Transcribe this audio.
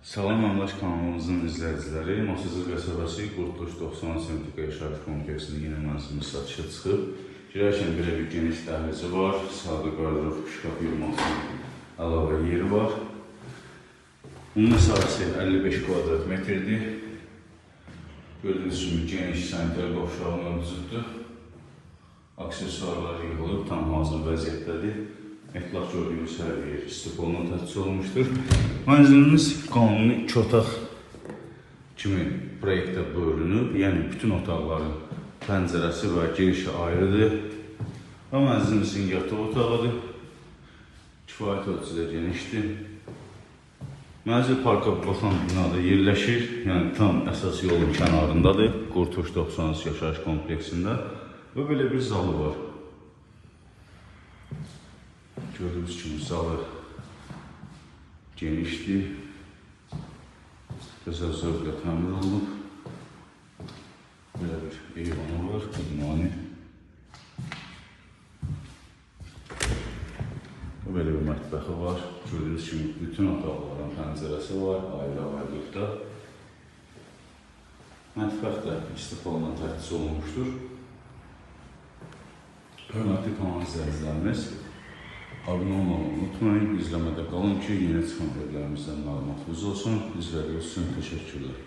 Salam Əmlaş kanalımızın izləyiciləri, Masazır qəsəbəsi Qurtuluş 90 Sentrika yaşayış kompleksində yeni mənzilimiz satışa çıxıb. Girərkən belə bir geniş dəhlizi var, sadə qardarof, şkaf yığması əlavə yeri var. Bunun məsafəsi 55 kvadrat metrdir. Gördüyünüz kimi geniş sanitar qovşağı mövcuddur. Aksesuarlar yığılıb, tam hazır vəziyyətdədir. Ətlaq gördüyünüz hər yer istiqoluna təchiz olunmuşdur. Mənzilimiz qanuni 2 otaq kimi proyektə bölünüb, yəni bütün otaqların pəncərəsi və girişi ayrıdır. Və mənzilimizin yataq otağıdır. Kifayət ölçüdə genişdir. Mənzil parka baxan binada yerləşir, yəni tam əsas yolun kənarındadır, Qurtuluş 90 yaşayış kompleksində və belə bir zalı var. Gördüyünüz kimi zalı genişdir, gözəl zövqlə təmir olunub. Belə bir eyvanı var, qudmani. Belə bir mətbəxi var. Gördüyünüz kimi bütün otaqların pəncərəsi var, ayrı-ayrılıqda. Mətbəx də istiqoluna təchiz olunmuşdur. Hörmətli kanal izləyicilərimiz, abunə olmağı unutmayın, izləmədə qalın ki, yeni çıxan evlərimizdən məlumatınız olsun. İzlədiyiniz üçün təşəkkürlər.